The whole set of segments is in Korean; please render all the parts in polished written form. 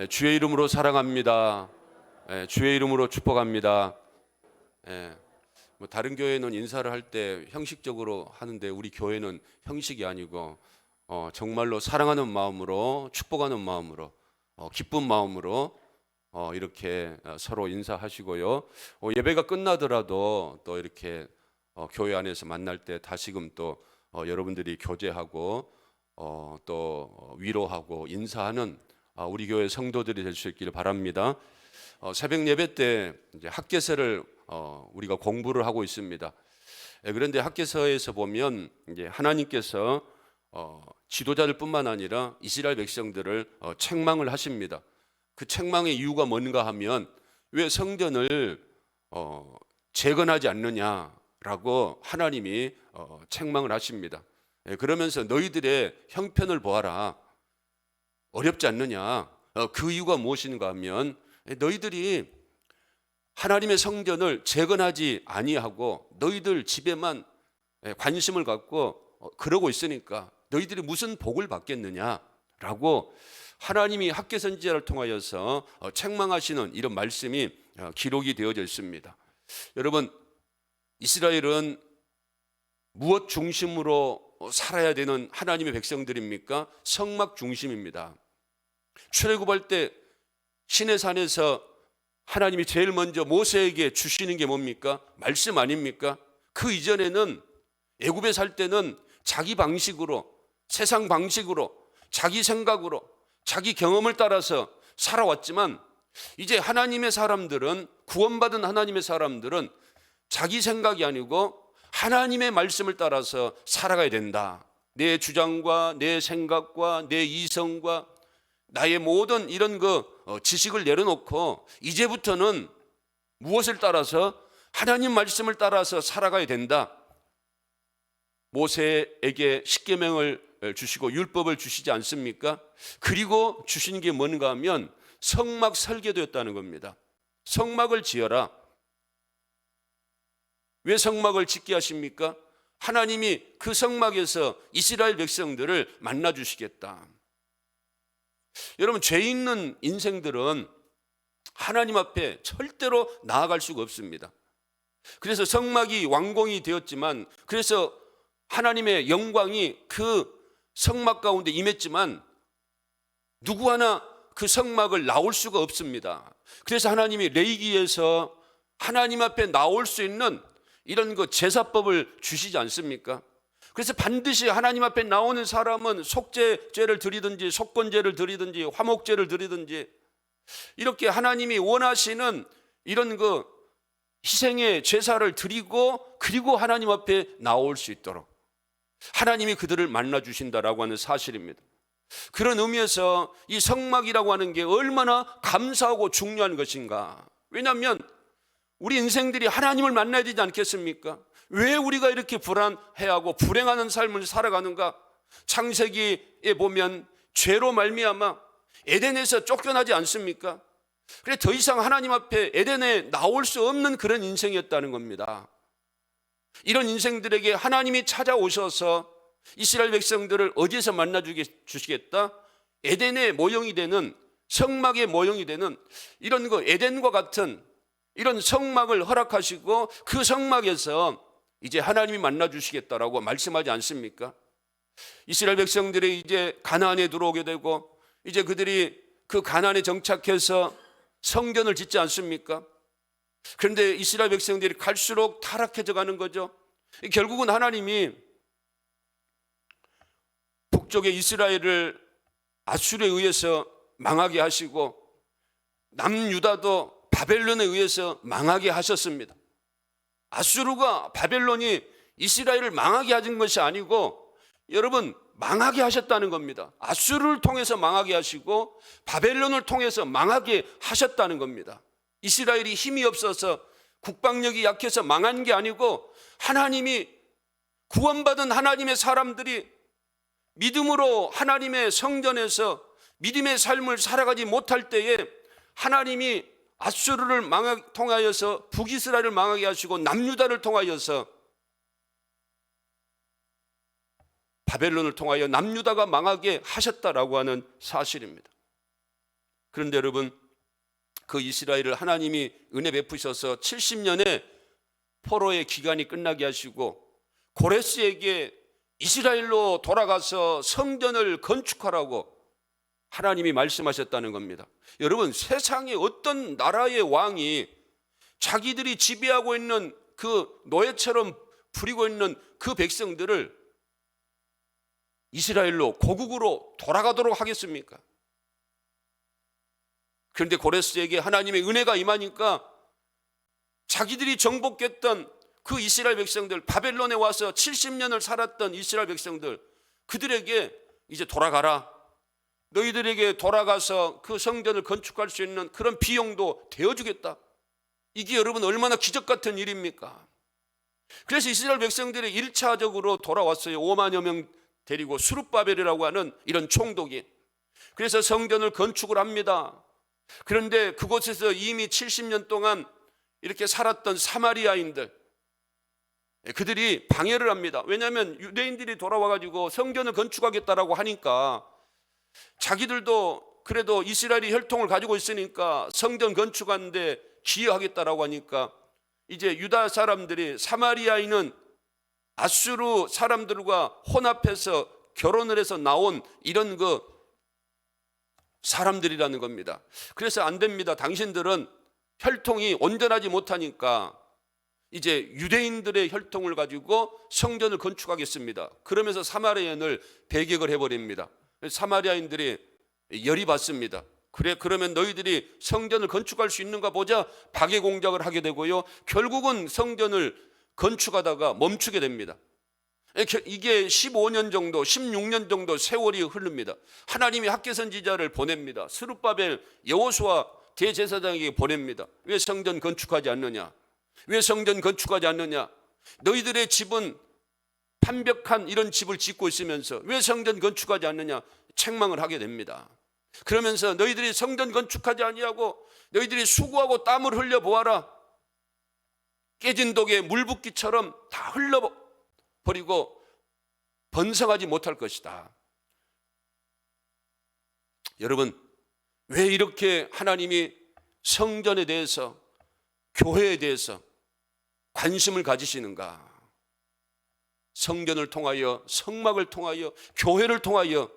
주의 이름으로 사랑합니다. 주의 이름으로 축복합니다. 뭐 다른 교회는 인사를 할 때 형식적으로 하는데 우리 교회는 형식이 아니고 정말로 사랑하는 마음으로, 축복하는 마음으로, 기쁜 마음으로 이렇게 서로 인사하시고요. 예배가 끝나더라도 또 이렇게 교회 안에서 만날 때 다시금 또 여러분들이 교제하고 또 위로하고 인사하는 우리 교회 성도들이 될 수 있기를 바랍니다. 새벽 예배 때 이제 학개서를 우리가 공부를 하고 있습니다. 그런데 학개서에서 보면 이제 하나님께서 지도자들뿐만 아니라 이스라엘 백성들을 책망을 하십니다. 그 책망의 이유가 뭔가 하면 왜 성전을 재건하지 않느냐라고 하나님이 책망을 하십니다. 그러면서 너희들의 형편을 보아라. 어렵지 않느냐. 그 이유가 무엇인가 하면 너희들이 하나님의 성전을 재건하지 아니하고 너희들 집에만 관심을 갖고 그러고 있으니까 너희들이 무슨 복을 받겠느냐라고 하나님이 학개 선지자를 통하여서 책망하시는 이런 말씀이 기록이 되어져 있습니다. 여러분, 이스라엘은 무엇 중심으로 살아야 되는 하나님의 백성들입니까? 성막 중심입니다. 출애굽할 때 시내산에서 하나님이 제일 먼저 모세에게 주시는 게 뭡니까? 말씀 아닙니까? 그 이전에는 애굽에 살 때는 자기 방식으로, 세상 방식으로, 자기 생각으로, 자기 경험을 따라서 살아왔지만 이제 하나님의 사람들은, 구원받은 하나님의 사람들은 자기 생각이 아니고 하나님의 말씀을 따라서 살아가야 된다. 내 주장과 내 생각과 내 이성과 나의 모든 이런 지식을 내려놓고 이제부터는 무엇을 따라서? 하나님 말씀을 따라서 살아가야 된다. 모세에게 십계명을 주시고 율법을 주시지 않습니까? 그리고 주신 게 뭔가 하면 성막 설계도였다는 겁니다. 성막을 지어라. 왜 성막을 짓게 하십니까? 하나님이 그 성막에서 이스라엘 백성들을 만나 주시겠다. 여러분, 죄 있는 인생들은 하나님 앞에 절대로 나아갈 수가 없습니다. 그래서 성막이 완공이 되었지만, 그래서 하나님의 영광이 그 성막 가운데 임했지만 누구 하나 그 성막을 나올 수가 없습니다. 그래서 하나님이 레위기에서 하나님 앞에 나올 수 있는 이런 제사법을 주시지 않습니까? 그래서 반드시 하나님 앞에 나오는 사람은 속죄제를 드리든지 속건제를 드리든지 화목제를 드리든지 이렇게 하나님이 원하시는 이런 희생의 제사를 드리고 그리고 하나님 앞에 나올 수 있도록 하나님이 그들을 만나 주신다라고 하는 사실입니다. 그런 의미에서 이 성막이라고 하는 게 얼마나 감사하고 중요한 것인가. 왜냐하면 우리 인생들이 하나님을 만나야 되지 않겠습니까? 왜 우리가 이렇게 불안해하고 불행하는 삶을 살아가는가? 창세기에 보면 죄로 말미암아 에덴에서 쫓겨나지 않습니까? 그래 더 이상 하나님 앞에 에덴에 나올 수 없는 그런 인생이었다는 겁니다. 이런 인생들에게 하나님이 찾아오셔서 이스라엘 백성들을 어디에서 만나 주시겠다? 에덴의 모형이 되는, 성막의 모형이 되는 이런 에덴과 같은 이런 성막을 허락하시고 그 성막에서 이제 하나님이 만나 주시겠다라고 말씀하지 않습니까? 이스라엘 백성들이 이제 가나안에 들어오게 되고 이제 그들이 그 가나안에 정착해서 성전을 짓지 않습니까? 그런데 이스라엘 백성들이 갈수록 타락해져 가는 거죠. 결국은 하나님이 북쪽의 이스라엘을 아수르에 의해서 망하게 하시고 남유다도 바벨론에 의해서 망하게 하셨습니다. 아수르가 바벨론이 이스라엘을 망하게 하신 것이 아니고 여러분 망하게 하셨다는 겁니다. 아수르를 통해서 망하게 하시고 바벨론을 통해서 망하게 하셨다는 겁니다. 이스라엘이 힘이 없어서 국방력이 약해서 망한 게 아니고 하나님이 구원받은 하나님의 사람들이 믿음으로 하나님의 성전에서 믿음의 삶을 살아가지 못할 때에 하나님이 아수르를 통하여서 북이스라엘을 망하게 하시고 남유다를 통하여서 바벨론을 통하여 남유다가 망하게 하셨다라고 하는 사실입니다. 그런데 여러분, 그 이스라엘을 하나님이 은혜 베푸셔서 70년의 포로의 기간이 끝나게 하시고 고레스에게 이스라엘로 돌아가서 성전을 건축하라고 하나님이 말씀하셨다는 겁니다. 여러분, 세상에 어떤 나라의 왕이 자기들이 지배하고 있는 그 노예처럼 부리고 있는 그 백성들을 이스라엘로 고국으로 돌아가도록 하겠습니까? 그런데 고레스에게 하나님의 은혜가 임하니까 자기들이 정복했던 그 이스라엘 백성들, 바벨론에 와서 70년을 살았던 이스라엘 백성들, 그들에게 이제 돌아가라, 너희들에게 돌아가서 그 성전을 건축할 수 있는 그런 비용도 되어주겠다. 이게 여러분 얼마나 기적 같은 일입니까? 그래서 이스라엘 백성들이 1차적으로 돌아왔어요. 5만여 명 데리고 수룹바벨이라고 하는 이런 총독이. 그래서 성전을 건축을 합니다. 그런데 그곳에서 이미 70년 동안 이렇게 살았던 사마리아인들, 그들이 방해를 합니다. 왜냐하면 유대인들이 돌아와가지고 성전을 건축하겠다라고 하니까 자기들도 그래도 이스라엘이 혈통을 가지고 있으니까 성전 건축하는데 기여하겠다라고 하니까 이제 유다 사람들이 사마리아인은 아수르 사람들과 혼합해서 결혼을 해서 나온 이런 그 사람들이라는 겁니다. 그래서 안 됩니다. 당신들은 혈통이 온전하지 못하니까 이제 유대인들의 혈통을 가지고 성전을 건축하겠습니다. 그러면서 사마리아인을 배격을 해버립니다. 사마리아인들이 열이 받습니다. 그래, 그러면 너희들이 성전을 건축할 수 있는가 보자 박해 공작을 하게 되고요. 결국은 성전을 건축하다가 멈추게 됩니다. 이게 15년 정도, 16년 정도 세월이 흐릅니다. 하나님이 학개 선지자를 보냅니다. 스룹바벨, 여호수아 대제사장에게 보냅니다. 왜 성전 건축하지 않느냐? 왜 성전 건축하지 않느냐? 너희들의 집은 판벽한 이런 집을 짓고 있으면서 왜 성전 건축하지 않느냐? 책망을 하게 됩니다. 그러면서 너희들이 성전 건축하지 아니하고 너희들이 수고하고 땀을 흘려 보아라. 깨진 독에 물 붓기처럼 다 흘려버리고 번성하지 못할 것이다. 여러분, 왜 이렇게 하나님이 성전에 대해서, 교회에 대해서 관심을 가지시는가? 성전을 통하여, 성막을 통하여, 교회를 통하여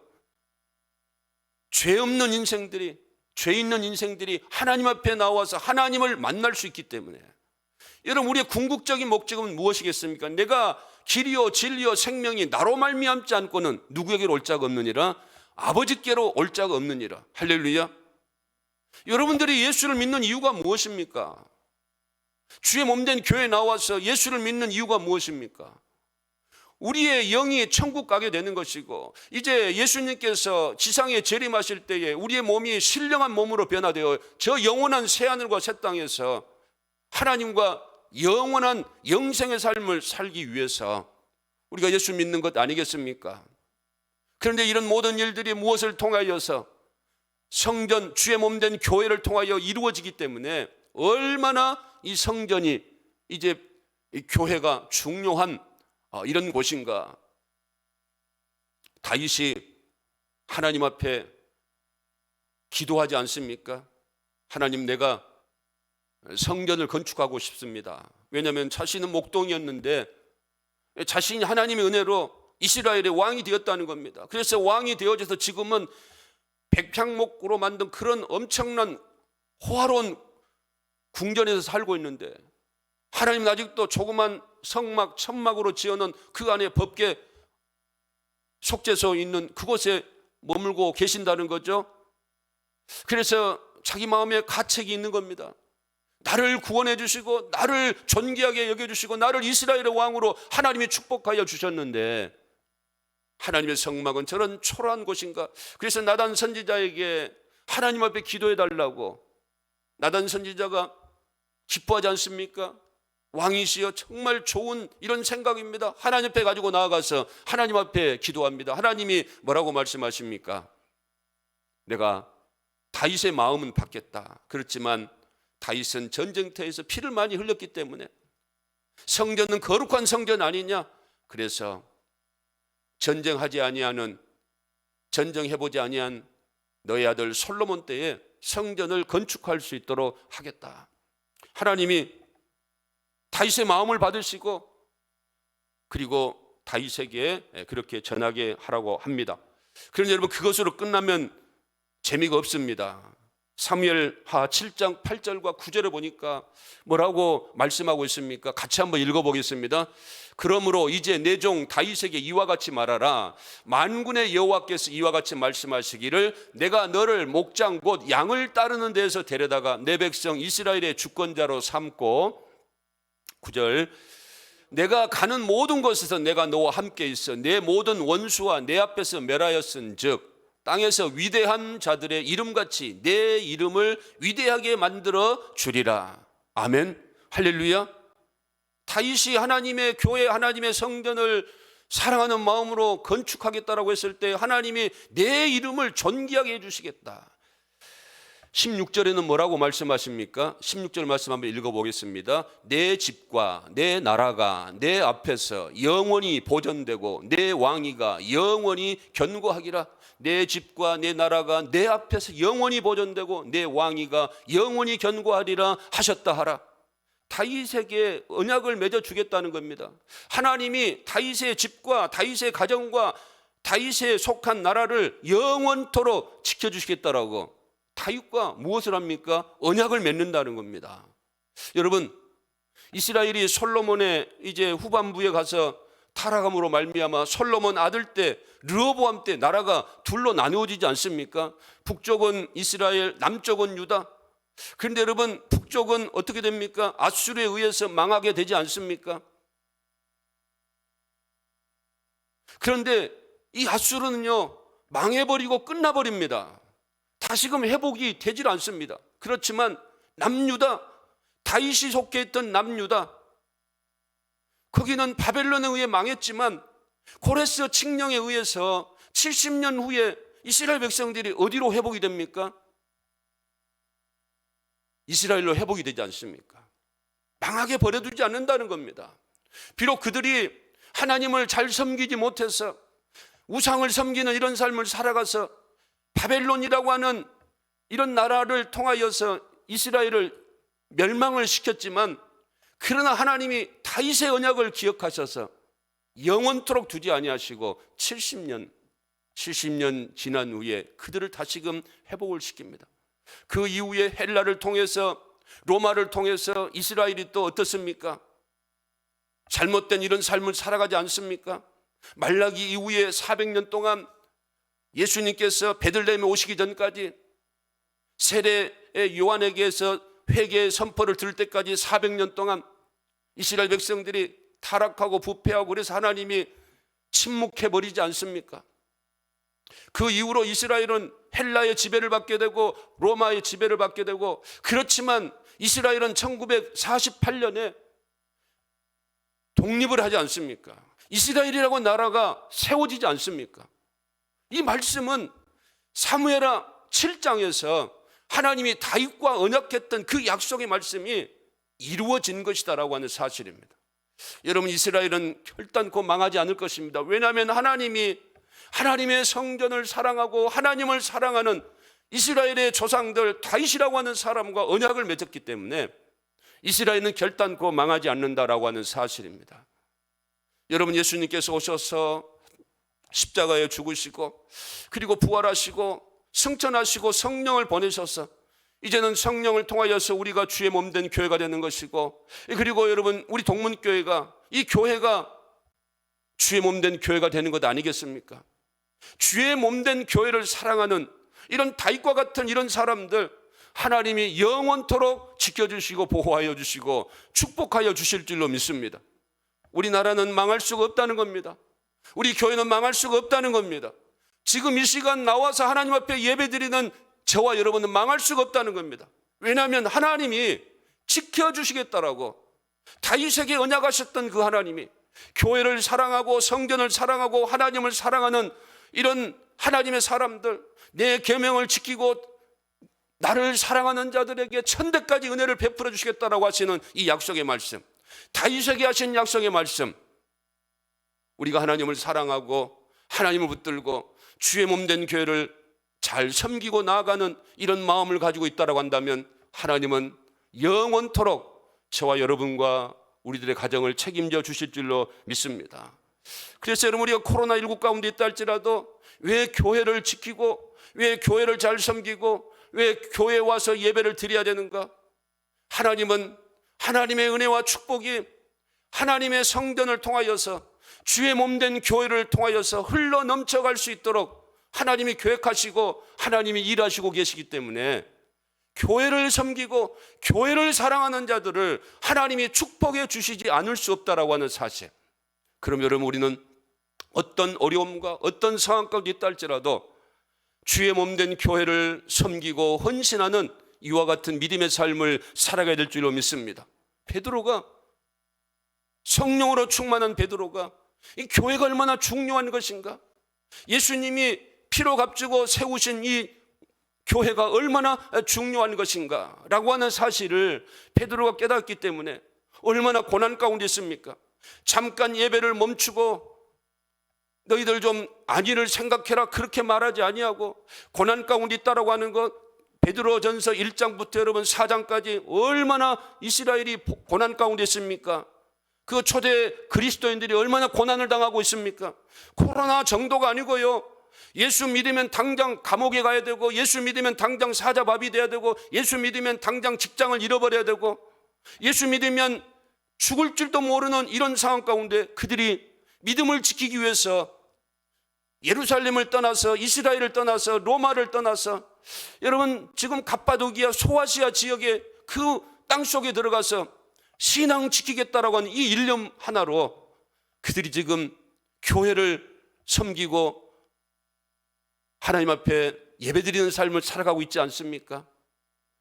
죄 없는 인생들이, 죄 있는 인생들이 하나님 앞에 나와서 하나님을 만날 수 있기 때문에. 여러분, 우리의 궁극적인 목적은 무엇이겠습니까? 내가 길이요 진리요 생명이 나로 말미암지 않고는 누구에게로 올 자가 없느니라. 아버지께로 올 자가 없느니라. 할렐루야. 여러분들이 예수를 믿는 이유가 무엇입니까? 주의 몸된 교회에 나와서 예수를 믿는 이유가 무엇입니까? 우리의 영이 천국 가게 되는 것이고, 이제 예수님께서 지상에 재림하실 때에 우리의 몸이 신령한 몸으로 변화되어 저 영원한 새하늘과 새 땅에서 하나님과 영원한 영생의 삶을 살기 위해서 우리가 예수 믿는 것 아니겠습니까? 그런데 이런 모든 일들이 무엇을 통하여서 성전, 주의 몸된 교회를 통하여 이루어지기 때문에 얼마나 이 성전이, 이제 이 교회가 중요한 이런 곳인가. 다윗이 하나님 앞에 기도하지 않습니까? 하나님, 내가 성전을 건축하고 싶습니다. 왜냐하면 자신은 목동이었는데 자신이 하나님의 은혜로 이스라엘의 왕이 되었다는 겁니다. 그래서 왕이 되어져서 지금은 백향목으로 만든 그런 엄청난 호화로운 궁전에서 살고 있는데, 하나님은 아직도 조그만 성막, 천막으로 지어놓은 그 안에 법궤 속죄소 있는 그곳에 머물고 계신다는 거죠. 그래서 자기 마음에 가책이 있는 겁니다. 나를 구원해 주시고 나를 존귀하게 여겨주시고 나를 이스라엘의 왕으로 하나님이 축복하여 주셨는데 하나님의 성막은 저런 초라한 곳인가? 그래서 나단 선지자에게 하나님 앞에 기도해 달라고, 나단 선지자가 기뻐하지 않습니까? 왕이시여, 정말 좋은 이런 생각입니다. 하나님 앞에 가지고 나아가서 하나님 앞에 기도합니다. 하나님이 뭐라고 말씀하십니까? 내가 다윗의 마음은 받겠다. 그렇지만 다윗은 전쟁터에서 피를 많이 흘렸기 때문에 성전은 거룩한 성전 아니냐? 그래서 전쟁하지 아니하는, 전쟁해보지 아니한 너의 아들 솔로몬 때에 성전을 건축할 수 있도록 하겠다. 하나님이 다윗의 마음을 받으시고 그리고 다윗에게 그렇게 전하게 하라고 합니다. 그런데 여러분, 그것으로 끝나면 재미가 없습니다. 사무엘하 7장 8절과 9절에 보니까 뭐라고 말씀하고 있습니까? 같이 한번 읽어보겠습니다. 그러므로 이제 내 종 다윗에게 이와 같이 말하라. 만군의 여호와께서 이와 같이 말씀하시기를 내가 너를 목장 곧 양을 따르는 데에서 데려다가 내 백성 이스라엘의 주권자로 삼고 9절 내가 가는 모든 곳에서 내가 너와 함께 있어 내 모든 원수와 내 앞에서 멸하였은즉 땅에서 위대한 자들의 이름같이 내 이름을 위대하게 만들어 주리라. 아멘. 할렐루야. 다윗이 하나님의 교회, 하나님의 성전을 사랑하는 마음으로 건축하겠다라고 했을 때 하나님이 내 이름을 존귀하게 해주시겠다. 16절에는 뭐라고 말씀하십니까? 16절 말씀 한번 읽어보겠습니다. 내 집과 내 나라가 내 앞에서 영원히 보존되고 내 왕위가 영원히 견고하기라. 내 집과 내 나라가 내 앞에서 영원히 보존되고 내 왕위가 영원히 견고하리라 하셨다 하라. 다윗에게 언약을 맺어 주겠다는 겁니다. 하나님이 다윗의 집과 다윗의 가정과 다윗에 속한 나라를 영원토록 지켜주시겠다라고 다윗과 무엇을 합니까? 언약을 맺는다는 겁니다. 여러분, 이스라엘이 솔로몬의 이제 후반부에 가서 타락함으로 말미암아 솔로몬 아들 때 르호보암 때 나라가 둘로 나누어지지 않습니까? 북쪽은 이스라엘, 남쪽은 유다. 그런데 여러분, 북쪽은 어떻게 됩니까? 아수르에 의해서 망하게 되지 않습니까? 그런데 이 아수르는요, 망해버리고 끝나버립니다. 다시금 회복이 되질 않습니다. 그렇지만 남유다, 다윗이 속해 있던 남유다, 거기는 바벨론에 의해 망했지만 고레스 칙령에 의해서 70년 후에 이스라엘 백성들이 어디로 회복이 됩니까? 이스라엘로 회복이 되지 않습니까? 망하게 버려두지 않는다는 겁니다. 비록 그들이 하나님을 잘 섬기지 못해서 우상을 섬기는 이런 삶을 살아가서 바벨론이라고 하는 이런 나라를 통하여서 이스라엘을 멸망을 시켰지만 그러나 하나님이 다윗의 언약을 기억하셔서 영원토록 두지 아니하시고 70년 지난 후에 그들을 다시금 회복을 시킵니다. 그 이후에 헬라를 통해서 로마를 통해서 이스라엘이 또 어떻습니까? 잘못된 이런 삶을 살아가지 않습니까? 말라기 이후에 400년 동안 예수님께서 베들레헴에 오시기 전까지 세례의 요한에게서 회개의 선포를 들을 때까지 400년 동안 이스라엘 백성들이 타락하고 부패하고 그래서 하나님이 침묵해버리지 않습니까? 그 이후로 이스라엘은 헬라의 지배를 받게 되고 로마의 지배를 받게 되고, 그렇지만 이스라엘은 1948년에 독립을 하지 않습니까? 이스라엘이라고 나라가 세워지지 않습니까? 이 말씀은 사무엘하 7장에서 하나님이 다윗과 언약했던 그 약속의 말씀이 이루어진 것이다라고 하는 사실입니다. 여러분, 이스라엘은 결단코 망하지 않을 것입니다. 왜냐하면 하나님이 하나님의 성전을 사랑하고 하나님을 사랑하는 이스라엘의 조상들 다윗이라고 하는 사람과 언약을 맺었기 때문에 이스라엘은 결단코 망하지 않는다라고 하는 사실입니다. 여러분, 예수님께서 오셔서 십자가에 죽으시고 그리고 부활하시고 승천하시고 성령을 보내셔서 이제는 성령을 통하여서 우리가 주의 몸된 교회가 되는 것이고, 그리고 여러분, 우리 동문교회가, 이 교회가 주의 몸된 교회가 되는 것 아니겠습니까? 주의 몸된 교회를 사랑하는 이런 다윗과 같은 이런 사람들 하나님이 영원토록 지켜주시고 보호하여 주시고 축복하여 주실 줄로 믿습니다. 우리나라는 망할 수가 없다는 겁니다. 우리 교회는 망할 수가 없다는 겁니다. 지금 이 시간 나와서 하나님 앞에 예배드리는 저와 여러분은 망할 수가 없다는 겁니다. 왜냐하면 하나님이 지켜주시겠다라고 다윗에게 언약하셨던 그 하나님이 교회를 사랑하고 성전을 사랑하고 하나님을 사랑하는 이런 하나님의 사람들, 내 계명을 지키고 나를 사랑하는 자들에게 천대까지 은혜를 베풀어 주시겠다라고 하시는 이 약속의 말씀, 다윗에게 하신 약속의 말씀, 우리가 하나님을 사랑하고 하나님을 붙들고 주의 몸된 교회를 잘 섬기고 나아가는 이런 마음을 가지고 있다고 한다면 하나님은 영원토록 저와 여러분과 우리들의 가정을 책임져 주실 줄로 믿습니다. 그래서 여러분, 우리가 코로나19 가운데 있다 할지라도 왜 교회를 지키고, 왜 교회를 잘 섬기고, 왜 교회에 와서 예배를 드려야 되는가? 하나님은 하나님의 은혜와 축복이 하나님의 성전을 통하여서, 주의 몸된 교회를 통하여서 흘러 넘쳐갈 수 있도록 하나님이 계획하시고 하나님이 일하시고 계시기 때문에 교회를 섬기고 교회를 사랑하는 자들을 하나님이 축복해 주시지 않을 수 없다라고 하는 사실. 그럼 여러분, 우리는 어떤 어려움과 어떤 상황 가운데 있다 할지라도 주의 몸된 교회를 섬기고 헌신하는 이와 같은 믿음의 삶을 살아가야 될 줄로 믿습니다. 베드로가, 성령으로 충만한 베드로가 이 교회가 얼마나 중요한 것인가, 예수님이 피로 값주고 세우신 이 교회가 얼마나 중요한 것인가 라고 하는 사실을 베드로가 깨닫기 때문에 얼마나 고난 가운데 있습니까? 잠깐 예배를 멈추고 너희들 좀 안위를 생각해라 그렇게 말하지 아니하고 고난 가운데 있다라고 하는 것, 베드로전서 1장부터 여러분 4장까지 얼마나 이스라엘이 고난 가운데 있습니까? 그 초대 그리스도인들이 얼마나 고난을 당하고 있습니까? 코로나 정도가 아니고요, 예수 믿으면 당장 감옥에 가야 되고, 예수 믿으면 당장 사자밥이 돼야 되고, 예수 믿으면 당장 직장을 잃어버려야 되고, 예수 믿으면 죽을 줄도 모르는 이런 상황 가운데 그들이 믿음을 지키기 위해서 예루살렘을 떠나서, 이스라엘을 떠나서, 로마를 떠나서, 여러분 지금 갑바도기아 소아시아 지역의 그 땅속에 들어가서 신앙 지키겠다라고 하는 이 일념 하나로 그들이 지금 교회를 섬기고 하나님 앞에 예배드리는 삶을 살아가고 있지 않습니까?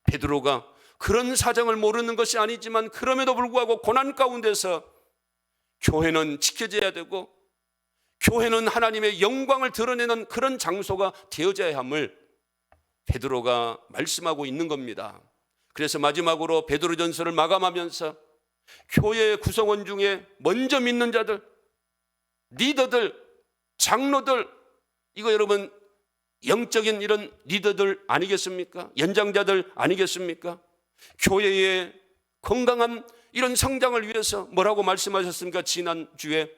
베드로가 그런 사정을 모르는 것이 아니지만 그럼에도 불구하고 고난 가운데서 교회는 지켜져야 되고 교회는 하나님의 영광을 드러내는 그런 장소가 되어져야 함을 베드로가 말씀하고 있는 겁니다. 그래서 마지막으로 베드로전서를 마감하면서 교회의 구성원 중에 먼저 믿는 자들, 리더들, 장로들, 이거 여러분 영적인 이런 리더들 아니겠습니까? 연장자들 아니겠습니까? 교회의 건강한 이런 성장을 위해서 뭐라고 말씀하셨습니까? 지난주에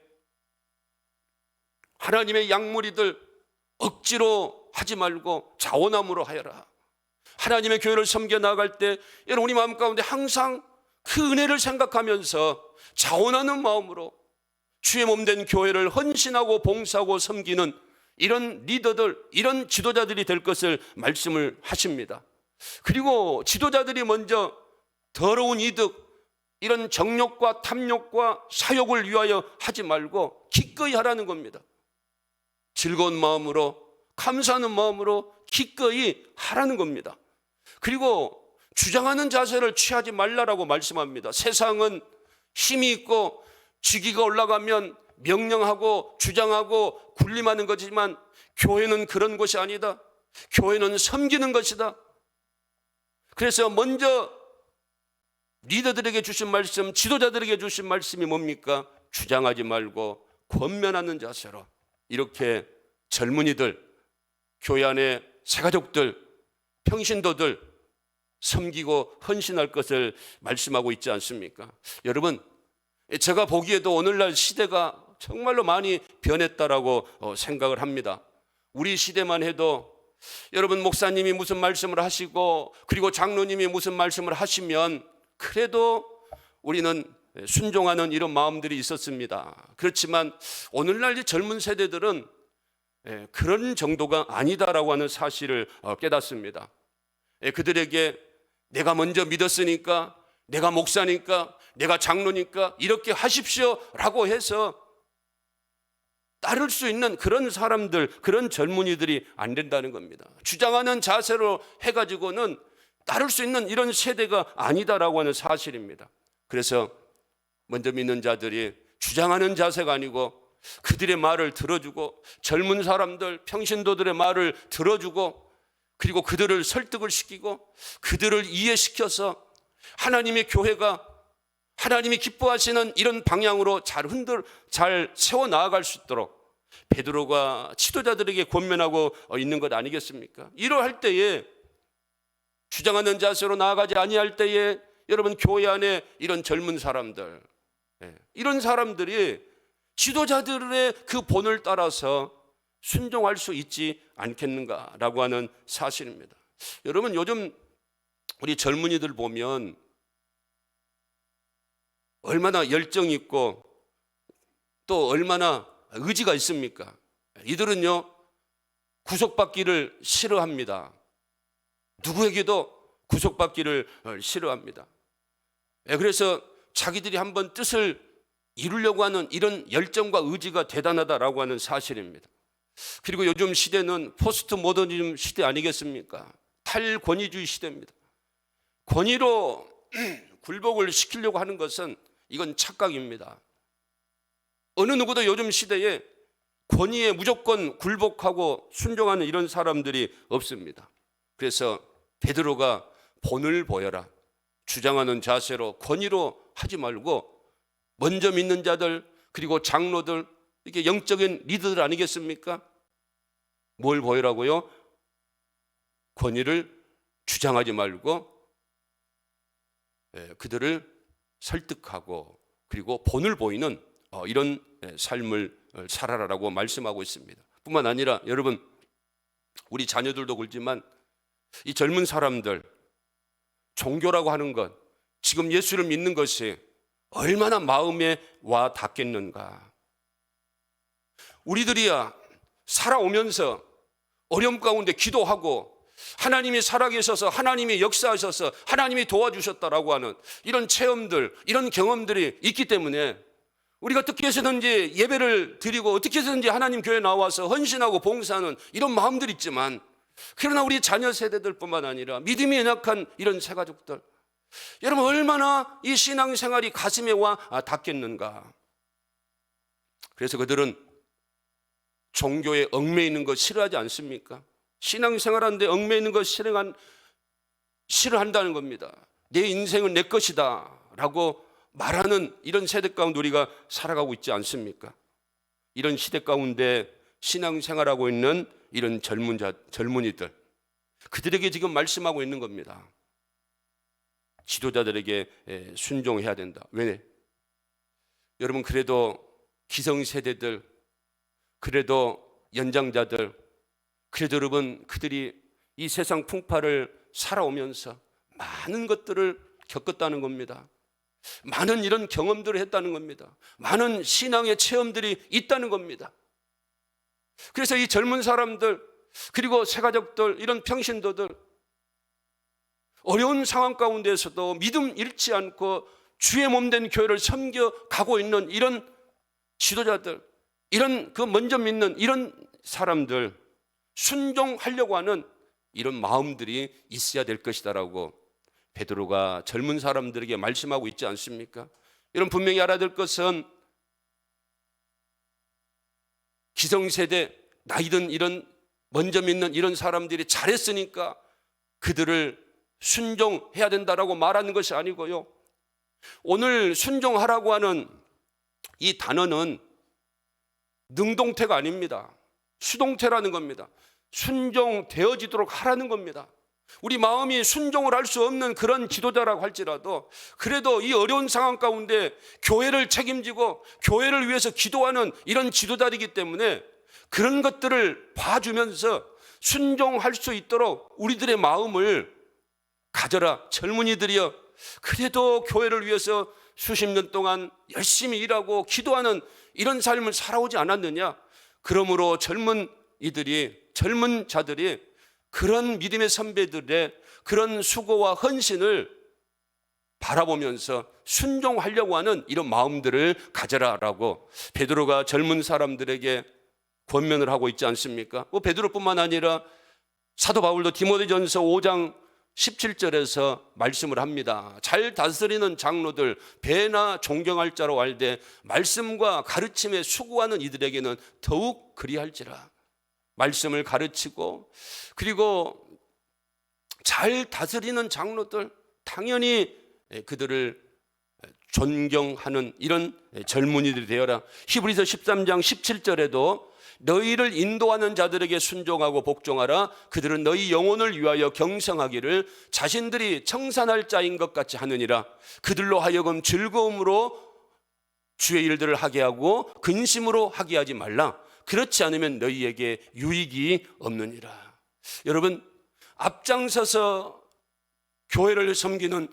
하나님의 양무리들 억지로 하지 말고 자원함으로 하여라. 하나님의 교회를 섬겨 나아갈 때 여러분 우리 마음 가운데 항상 그 은혜를 생각하면서 자원하는 마음으로 주의 몸된 교회를 헌신하고 봉사하고 섬기는 이런 리더들, 이런 지도자들이 될 것을 말씀을 하십니다. 그리고 지도자들이 먼저 더러운 이득, 이런 정욕과 탐욕과 사욕을 위하여 하지 말고 기꺼이 하라는 겁니다. 즐거운 마음으로, 감사하는 마음으로 기꺼이 하라는 겁니다. 그리고 주장하는 자세를 취하지 말라라고 말씀합니다. 세상은 힘이 있고 직위가 올라가면 명령하고 주장하고 군림하는 것이지만 교회는 그런 것이 아니다. 교회는 섬기는 것이다. 그래서 먼저 리더들에게 주신 말씀, 지도자들에게 주신 말씀이 뭡니까? 주장하지 말고 권면하는 자세로 이렇게 젊은이들, 교회 안에 새가족들, 평신도들 섬기고 헌신할 것을 말씀하고 있지 않습니까? 여러분, 제가 보기에도 오늘날 시대가 정말로 많이 변했다라고 생각을 합니다. 우리 시대만 해도 여러분 목사님이 무슨 말씀을 하시고 그리고 장로님이 무슨 말씀을 하시면 그래도 우리는 순종하는 이런 마음들이 있었습니다. 그렇지만 오늘날 이 젊은 세대들은 그런 정도가 아니다라고 하는 사실을 깨닫습니다. 그들에게 내가 먼저 믿었으니까, 내가 목사니까, 내가 장로니까 이렇게 하십시오라고 해서 따를 수 있는 그런 사람들, 그런 젊은이들이 안 된다는 겁니다. 주장하는 자세로 해가지고는 따를 수 있는 이런 세대가 아니다라고 하는 사실입니다. 그래서 먼저 믿는 자들이 주장하는 자세가 아니고 그들의 말을 들어주고 젊은 사람들, 평신도들의 말을 들어주고 그리고 그들을 설득을 시키고 그들을 이해시켜서 하나님의 교회가 하나님이 기뻐하시는 이런 방향으로 잘 세워 나아갈 수 있도록 베드로가 지도자들에게 권면하고 있는 것 아니겠습니까? 이러할 때에 주장하는 자세로 나아가지 아니할 때에 여러분 교회 안에 이런 젊은 사람들, 이런 사람들이 지도자들의 그 본을 따라서 순종할 수 있지 않겠는가라고 하는 사실입니다. 여러분 요즘 우리 젊은이들 보면 얼마나 열정 있고 또 얼마나 의지가 있습니까? 이들은요 구속받기를 싫어합니다. 누구에게도 구속받기를 싫어합니다. 그래서 자기들이 한번 뜻을 이루려고 하는 이런 열정과 의지가 대단하다라고 하는 사실입니다. 그리고 요즘 시대는 포스트 모더니즘 시대 아니겠습니까? 탈권위주의 시대입니다. 권위로 굴복을 시키려고 하는 것은 이건 착각입니다. 어느 누구도 요즘 시대에 권위에 무조건 굴복하고 순종하는 이런 사람들이 없습니다. 그래서 베드로가 본을 보여라, 주장하는 자세로 권위로 하지 말고 먼저 믿는 자들 그리고 장로들, 이게 영적인 리더들 아니겠습니까? 뭘 보여라고요? 권위를 주장하지 말고 그들을 설득하고 그리고 본을 보이는 이런 삶을 살아라라고 말씀하고 있습니다. 뿐만 아니라 여러분 우리 자녀들도 그렇지만 이 젊은 사람들 종교라고 하는 것, 지금 예수를 믿는 것이 얼마나 마음에 와 닿겠는가. 우리들이야 살아오면서 어려움 가운데 기도하고 하나님이 살아계셔서 하나님이 역사하셔서 하나님이 도와주셨다라고 하는 이런 체험들, 이런 경험들이 있기 때문에 우리가 어떻게 해서든지 예배를 드리고 어떻게 해서든지 하나님 교회에 나와서 헌신하고 봉사하는 이런 마음들이 있지만, 그러나 우리 자녀 세대들뿐만 아니라 믿음이 연약한 이런 새가족들, 여러분 얼마나 이 신앙생활이 가슴에 와 닿겠는가. 그래서 그들은 종교에 얽매이는 거 싫어하지 않습니까? 신앙생활하는데 얽매이는 거 싫어한다는 겁니다. 내 인생은 내 것이다 라고 말하는 이런 세대 가운데 우리가 살아가고 있지 않습니까? 이런 시대 가운데 신앙생활하고 있는 이런 젊은이들, 그들에게 지금 말씀하고 있는 겁니다. 지도자들에게 순종해야 된다. 왜? 여러분 그래도 기성세대들, 그래도 연장자들, 그래도 여러분 그들이 이 세상 풍파를 살아오면서 많은 것들을 겪었다는 겁니다. 많은 이런 경험들을 했다는 겁니다. 많은 신앙의 체험들이 있다는 겁니다. 그래서 이 젊은 사람들 그리고 새가족들, 이런 평신도들, 어려운 상황 가운데서도 믿음 잃지 않고 주의 몸된 교회를 섬겨가고 있는 이런 지도자들, 이런 그 먼저 믿는 이런 사람들, 순종하려고 하는 이런 마음들이 있어야 될 것이다라고 베드로가 젊은 사람들에게 말씀하고 있지 않습니까? 여러분 분명히 알아야 될 것은 기성세대, 나이든 이런 먼저 믿는 이런 사람들이 잘했으니까 그들을 순종해야 된다라고 말하는 것이 아니고요, 오늘 순종하라고 하는 이 단어는 능동태가 아닙니다. 수동태라는 겁니다. 순종되어지도록 하라는 겁니다. 우리 마음이 순종을 할 수 없는 그런 지도자라고 할지라도 그래도 이 어려운 상황 가운데 교회를 책임지고 교회를 위해서 기도하는 이런 지도자이기 때문에 그런 것들을 봐주면서 순종할 수 있도록 우리들의 마음을 가져라. 젊은이들이여, 그래도 교회를 위해서 수십 년 동안 열심히 일하고 기도하는 이런 삶을 살아오지 않았느냐. 그러므로 젊은 자들이 그런 믿음의 선배들의 그런 수고와 헌신을 바라보면서 순종하려고 하는 이런 마음들을 가져라라고 베드로가 젊은 사람들에게 권면을 하고 있지 않습니까? 베드로뿐만 아니라 사도 바울도 디모데전서 5장 17절에서 말씀을 합니다. 잘 다스리는 장로들 배나 존경할 자로 알되 말씀과 가르침에 수고하는 이들에게는 더욱 그리할지라. 말씀을 가르치고 그리고 잘 다스리는 장로들, 당연히 그들을 존경하는 이런 젊은이들이 되어라. 히브리서 13장 17절에도 너희를 인도하는 자들에게 순종하고 복종하라. 그들은 너희 영혼을 위하여 경성하기를 자신들이 청산할 자인 것 같이 하느니라. 그들로 하여금 즐거움으로 주의 일들을 하게 하고 근심으로 하게 하지 말라. 그렇지 않으면 너희에게 유익이 없느니라. 여러분, 앞장서서 교회를 섬기는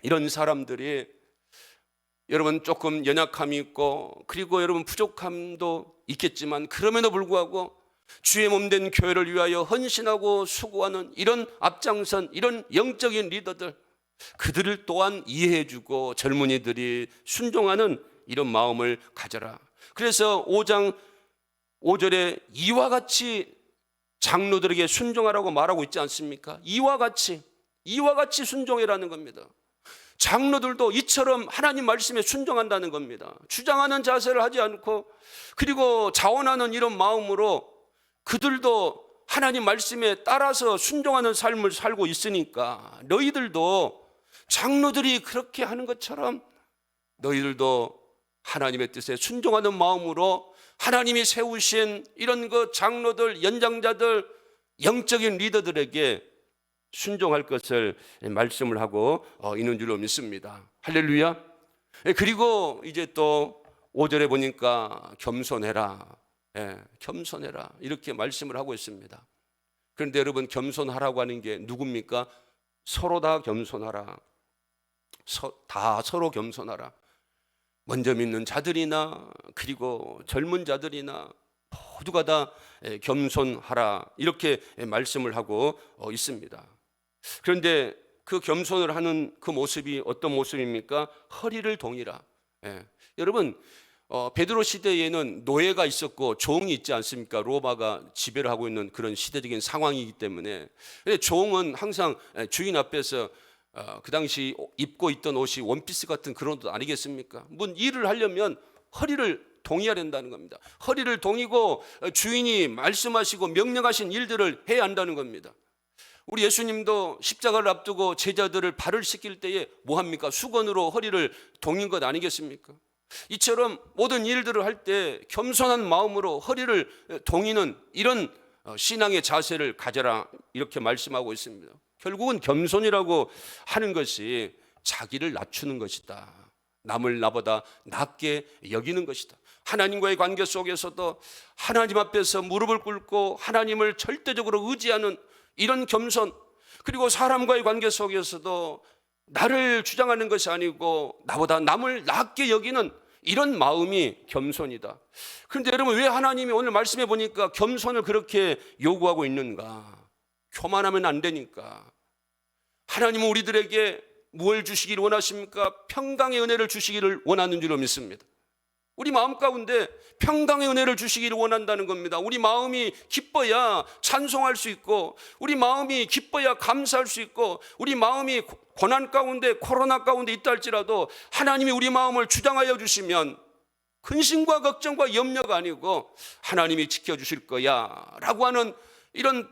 이런 사람들이 여러분 조금 연약함이 있고 그리고 여러분 부족함도 있겠지만 그럼에도 불구하고 주의 몸된 교회를 위하여 헌신하고 수고하는 이런 앞장선 이런 영적인 리더들, 그들을 또한 이해해주고 젊은이들이 순종하는 이런 마음을 가져라. 그래서 5장 5절에 이와 같이 장로들에게 순종하라고 말하고 있지 않습니까? 이와 같이 순종해라는 겁니다. 장로들도 이처럼 하나님 말씀에 순종한다는 겁니다. 주장하는 자세를 하지 않고 그리고 자원하는 이런 마음으로 그들도 하나님 말씀에 따라서 순종하는 삶을 살고 있으니까 너희들도 장로들이 그렇게 하는 것처럼 너희들도 하나님의 뜻에 순종하는 마음으로 하나님이 세우신 이런 그 장로들, 연장자들, 영적인 리더들에게 순종할 것을 말씀을 하고 있는 줄로 믿습니다. 할렐루야. 그리고 이제 또 5절에 보니까 겸손해라. 겸손해라. 이렇게 말씀을 하고 있습니다. 그런데 여러분, 겸손하라고 하는 게 누굽니까? 서로 다 겸손하라. 다 서로 겸손하라. 먼저 믿는 자들이나 그리고 젊은 자들이나 모두가 다 겸손하라. 이렇게 말씀을 하고 있습니다. 그런데 그 겸손을 하는 그 모습이 어떤 모습입니까? 허리를 동이라. 여러분, 베드로 시대에는 노예가 있었고 종이 있지 않습니까? 로마가 지배를 하고 있는 그런 시대적인 상황이기 때문에. 종은 항상 주인 앞에서 그 당시 입고 있던 옷이 원피스 같은 그런 옷 아니겠습니까? 뭔 일을 하려면 허리를 동여야 된다는 겁니다. 허리를 동이고 주인이 말씀하시고 명령하신 일들을 해야 한다는 겁니다. 우리 예수님도 십자가를 앞두고 제자들을 발을 씻길 때에 뭐합니까? 수건으로 허리를 동인 것 아니겠습니까? 이처럼 모든 일들을 할 때 겸손한 마음으로 허리를 동이는 이런 신앙의 자세를 가져라, 이렇게 말씀하고 있습니다. 결국은 겸손이라고 하는 것이 자기를 낮추는 것이다. 남을 나보다 낮게 여기는 것이다. 하나님과의 관계 속에서도 하나님 앞에서 무릎을 꿇고 하나님을 절대적으로 의지하는 이런 겸손, 그리고 사람과의 관계 속에서도 나를 주장하는 것이 아니고 나보다 남을 낮게 여기는 이런 마음이 겸손이다. 그런데 여러분, 왜 하나님이 오늘 말씀해 보니까 겸손을 그렇게 요구하고 있는가? 교만하면 안 되니까. 하나님은 우리들에게 무엇을 주시기를 원하십니까? 평강의 은혜를 주시기를 원하는 줄로 믿습니다. 우리 마음 가운데 평강의 은혜를 주시기를 원한다는 겁니다. 우리 마음이 기뻐야 찬송할 수 있고, 우리 마음이 기뻐야 감사할 수 있고, 우리 마음이 고난 가운데, 코로나 가운데 있다 할지라도 하나님이 우리 마음을 주장하여 주시면 근심과 걱정과 염려가 아니고 하나님이 지켜주실 거야 라고 하는 이런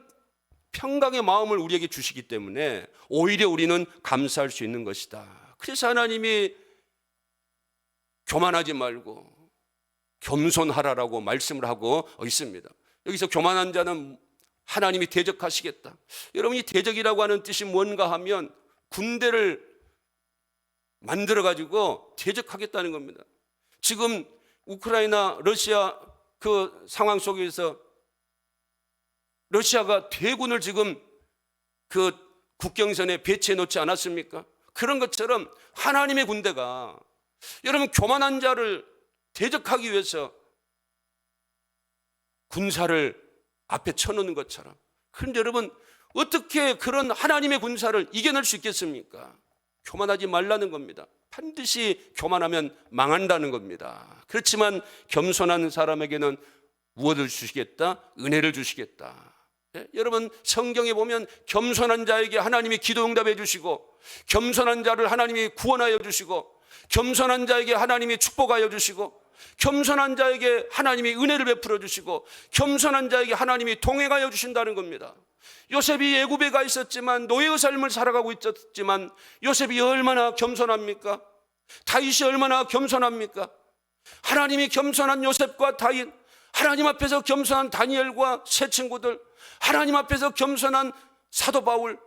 평강의 마음을 우리에게 주시기 때문에 오히려 우리는 감사할 수 있는 것이다. 그래서 하나님이 교만하지 말고 겸손하라라고 말씀을 하고 있습니다. 여기서 교만한 자는 하나님이 대적하시겠다. 여러분, 이 대적이라고 하는 뜻이 뭔가 하면 군대를 만들어 가지고 대적하겠다는 겁니다. 지금 우크라이나 러시아 그 상황 속에서 러시아가 대군을 지금 그 국경선에 배치해 놓지 않았습니까? 그런 것처럼 하나님의 군대가 여러분 교만한 자를 대적하기 위해서 군사를 앞에 쳐놓는 것처럼. 그런데 여러분, 어떻게 그런 하나님의 군사를 이겨낼 수 있겠습니까? 교만하지 말라는 겁니다. 반드시 교만하면 망한다는 겁니다. 그렇지만 겸손한 사람에게는 무엇을 주시겠다? 은혜를 주시겠다. 여러분, 성경에 보면 겸손한 자에게 하나님이 기도 응답해 주시고, 겸손한 자를 하나님이 구원하여 주시고, 겸손한 자에게 하나님이 축복하여 주시고, 겸손한 자에게 하나님이 은혜를 베풀어 주시고, 겸손한 자에게 하나님이 동행하여 주신다는 겁니다. 요셉이 애굽에 가 있었지만, 노예의 삶을 살아가고 있었지만 요셉이 얼마나 겸손합니까? 다윗이 얼마나 겸손합니까? 하나님이 겸손한 요셉과 다윗, 하나님 앞에서 겸손한 다니엘과 세 친구들, 하나님 앞에서 겸손한 사도 바울,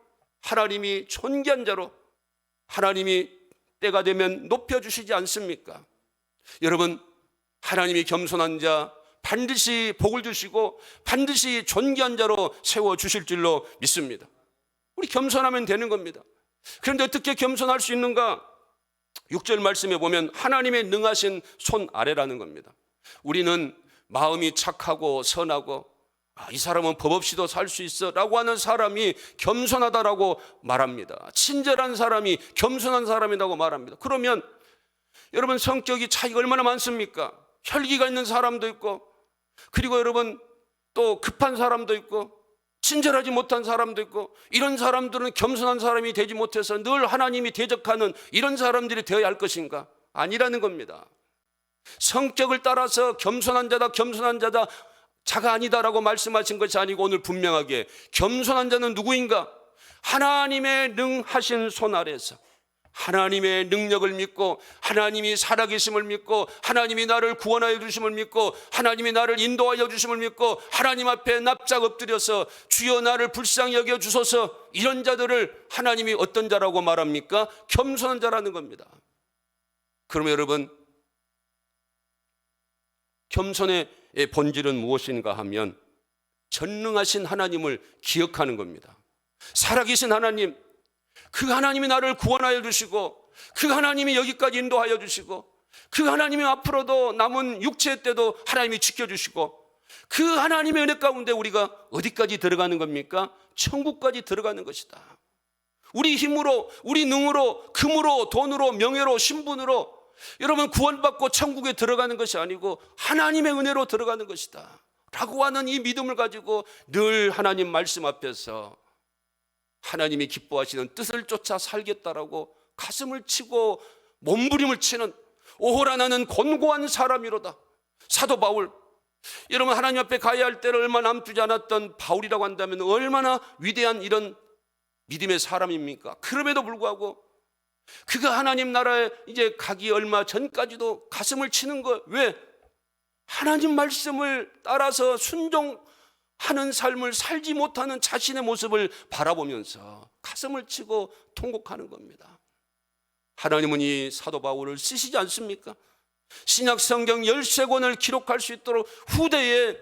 하나님이 존귀한 자로 하나님이 때가 되면 높여주시지 않습니까? 여러분, 하나님이 겸손한 자 반드시 복을 주시고 반드시 존귀한 자로 세워주실 줄로 믿습니다. 우리 겸손하면 되는 겁니다. 그런데 어떻게 겸손할 수 있는가? 6절 말씀에 보면 하나님의 능하신 손 아래라는 겁니다. 우리는 마음이 착하고 선하고 이 사람은 법 없이도 살 수 있어 라고 하는 사람이 겸손하다라고 말합니다. 친절한 사람이 겸손한 사람이라고 말합니다. 그러면 여러분, 성격이 차이가 얼마나 많습니까? 혈기가 있는 사람도 있고, 그리고 여러분 또 급한 사람도 있고, 친절하지 못한 사람도 있고, 이런 사람들은 겸손한 사람이 되지 못해서 늘 하나님이 대적하는 이런 사람들이 되어야 할 것인가? 아니라는 겁니다. 성격을 따라서 겸손한 자다, 겸손한 자다, 자가 아니다라고 말씀하신 것이 아니고, 오늘 분명하게 겸손한 자는 누구인가? 하나님의 능하신 손 아래에서 하나님의 능력을 믿고, 하나님이 살아계심을 믿고, 하나님이 나를 구원하여 주심을 믿고, 하나님이 나를 인도하여 주심을 믿고, 하나님 앞에 납작 엎드려서 주여 나를 불쌍히 여겨 주소서, 이런 자들을 하나님이 어떤 자라고 말합니까? 겸손한 자라는 겁니다. 그러면 여러분, 겸손의 본질은 무엇인가 하면 전능하신 하나님을 기억하는 겁니다. 살아계신 하나님, 그 하나님이 나를 구원하여 주시고, 그 하나님이 여기까지 인도하여 주시고, 그 하나님이 앞으로도 남은 육체 때도 하나님이 지켜주시고, 그 하나님의 은혜 가운데 우리가 어디까지 들어가는 겁니까? 천국까지 들어가는 것이다. 우리 힘으로, 우리 능으로, 금으로, 돈으로, 명예로, 신분으로 여러분 구원받고 천국에 들어가는 것이 아니고 하나님의 은혜로 들어가는 것이다 라고 하는 이 믿음을 가지고 늘 하나님 말씀 앞에서 하나님이 기뻐하시는 뜻을 쫓아 살겠다라고 가슴을 치고 몸부림을 치는, 오호라 나는 곤고한 사람이로다. 사도 바울, 여러분 하나님 앞에 가야 할 때를 얼마 남지 않았던 바울이라고 한다면 얼마나 위대한 이런 믿음의 사람입니까? 그럼에도 불구하고 그가 하나님 나라에 이제 가기 얼마 전까지도 가슴을 치는 거, 왜? 하나님 말씀을 따라서 순종하는 삶을 살지 못하는 자신의 모습을 바라보면서 가슴을 치고 통곡하는 겁니다. 하나님은 이 사도 바울을 쓰시지 않습니까? 신약 성경 13권을 기록할 수 있도록, 후대에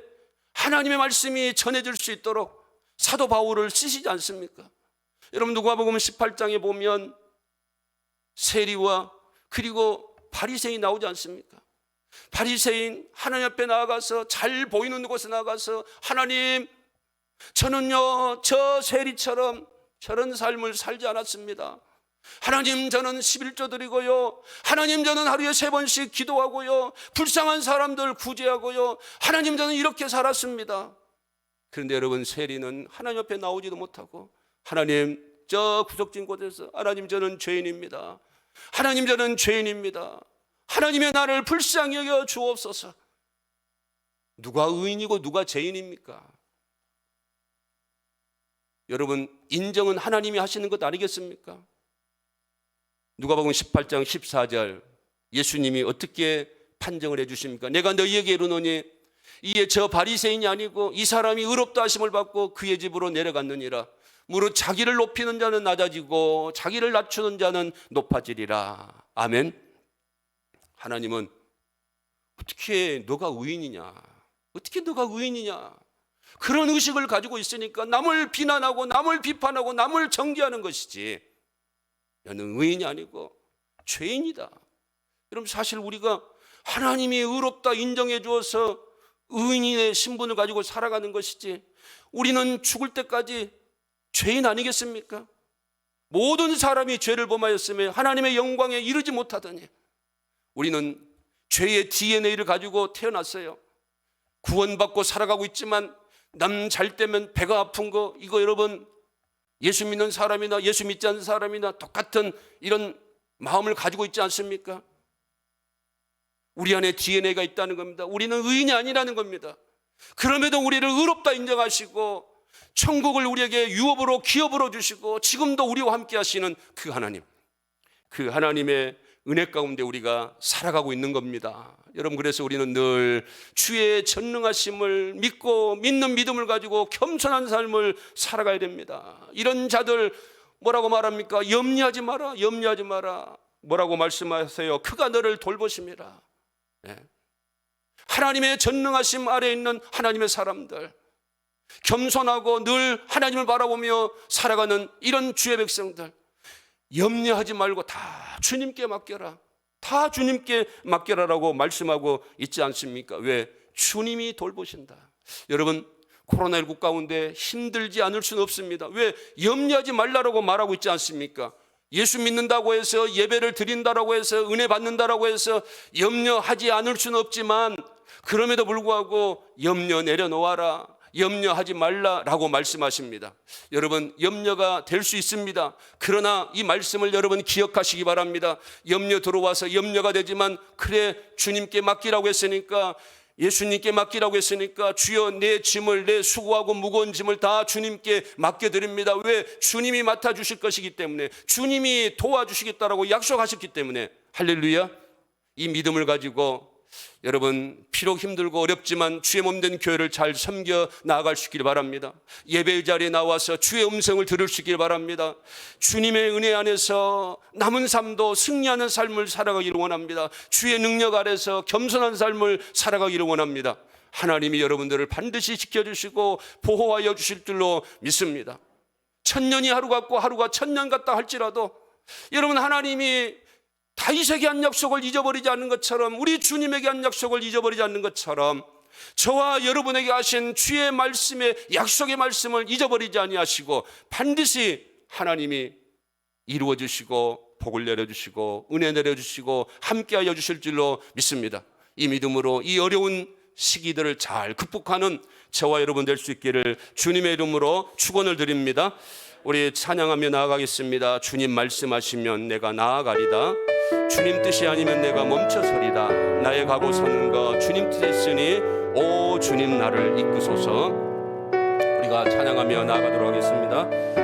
하나님의 말씀이 전해질 수 있도록 사도 바울을 쓰시지 않습니까? 여러분 누가복음 18장에 보면 세리와 그리고 바리새인이 나오지 않습니까? 바리새인 하나님 앞에 나아가서, 잘 보이는 곳에 나아가서, 하나님 저는요 저 세리처럼 저런 삶을 살지 않았습니다. 하나님 저는 11조 드리고요, 하나님 저는 하루에 3번씩 기도하고요, 불쌍한 사람들 구제하고요, 하나님 저는 이렇게 살았습니다. 그런데 여러분 세리는 하나님 앞에 나오지도 못하고, 하나님 저 구석진 곳에서, 하나님 저는 죄인입니다, 하나님 저는 죄인입니다, 하나님의 나를 불쌍히 여겨 주옵소서. 누가 의인이고 누가 죄인입니까? 여러분 인정은 하나님이 하시는 것 아니겠습니까? 누가복음 18장 14절 예수님이 어떻게 판정을 해주십니까? 내가 너희에게 이르노니 이에 저 바리새인이 아니고 이 사람이 의롭다 하심을 받고 그의 집으로 내려갔느니라. 무릇 자기를 높이는 자는 낮아지고 자기를 낮추는 자는 높아지리라. 아멘. 하나님은 어떻게 너가 의인이냐, 어떻게 너가 의인이냐, 그런 의식을 가지고 있으니까 남을 비난하고 남을 비판하고 남을 정죄하는 것이지, 너는 의인이 아니고 죄인이다. 여러분 사실 우리가 하나님이 의롭다 인정해 주어서 의인의 신분을 가지고 살아가는 것이지, 우리는 죽을 때까지 죄인 아니겠습니까? 모든 사람이 죄를 범하였으며 하나님의 영광에 이르지 못하더니, 우리는 죄의 DNA를 가지고 태어났어요. 구원받고 살아가고 있지만 남 잘 때면 배가 아픈 거, 이거 여러분 예수 믿는 사람이나 예수 믿지 않는 사람이나 똑같은 이런 마음을 가지고 있지 않습니까? 우리 안에 DNA가 있다는 겁니다. 우리는 의인이 아니라는 겁니다. 그럼에도 우리를 의롭다 인정하시고 천국을 우리에게 유업으로 기업으로 주시고 지금도 우리와 함께 하시는 그 하나님, 그 하나님의 은혜 가운데 우리가 살아가고 있는 겁니다. 여러분, 그래서 우리는 늘 주의 전능하심을 믿고 믿는 믿음을 가지고 겸손한 삶을 살아가야 됩니다. 이런 자들 뭐라고 말합니까? 염려하지 마라, 염려하지 마라. 뭐라고 말씀하세요? 그가 너를 돌보심이라. 네. 하나님의 전능하심 아래에 있는 하나님의 사람들, 겸손하고 늘 하나님을 바라보며 살아가는 이런 주의 백성들, 염려하지 말고 다 주님께 맡겨라, 다 주님께 맡겨라라고 말씀하고 있지 않습니까? 왜? 주님이 돌보신다. 여러분, 코로나19 가운데 힘들지 않을 수는 없습니다. 왜? 염려하지 말라고 말하고 있지 않습니까? 예수 믿는다고 해서, 예배를 드린다고 해서, 은혜 받는다고 해서 염려하지 않을 수는 없지만, 그럼에도 불구하고 염려 내려놓아라, 염려하지 말라라고 말씀하십니다. 여러분, 염려가 될 수 있습니다. 그러나 이 말씀을 여러분 기억하시기 바랍니다. 염려 들어와서 염려가 되지만, 그래 주님께 맡기라고 했으니까, 예수님께 맡기라고 했으니까 주여 내 짐을, 내 수고하고 무거운 짐을 다 주님께 맡겨드립니다. 왜? 주님이 맡아주실 것이기 때문에, 주님이 도와주시겠다라고 약속하셨기 때문에. 할렐루야. 이 믿음을 가지고 여러분, 비록 힘들고 어렵지만 주의 몸된 교회를 잘 섬겨 나아갈 수 있길 바랍니다. 예배 자리에 나와서 주의 음성을 들을 수 있길 바랍니다. 주님의 은혜 안에서 남은 삶도 승리하는 삶을 살아가기를 원합니다. 주의 능력 아래서 겸손한 삶을 살아가기를 원합니다. 하나님이 여러분들을 반드시 지켜주시고 보호하여 주실 줄로 믿습니다. 1000년이 하루 같고 하루가 1000년 같다 할지라도, 여러분, 하나님이 다윗에게 한 약속을 잊어버리지 않는 것처럼, 우리 주님에게 한 약속을 잊어버리지 않는 것처럼, 저와 여러분에게 하신 주의 말씀의 약속의 말씀을 잊어버리지 아니하시고 반드시 하나님이 이루어 주시고 복을 내려주시고 은혜 내려주시고 함께하여 주실 줄로 믿습니다. 이 믿음으로 이 어려운 시기들을 잘 극복하는 저와 여러분 될 수 있기를 주님의 이름으로 축원을 드립니다. 우리 찬양하며 나아가겠습니다. 주님 말씀하시면 내가 나아가리다. 주님 뜻이 아니면 내가 멈춰서리다. 나의 가고 서는 것 주님 뜻이 있으니 오 주님 나를 이끄소서. 우리가 찬양하며 나아가도록 하겠습니다.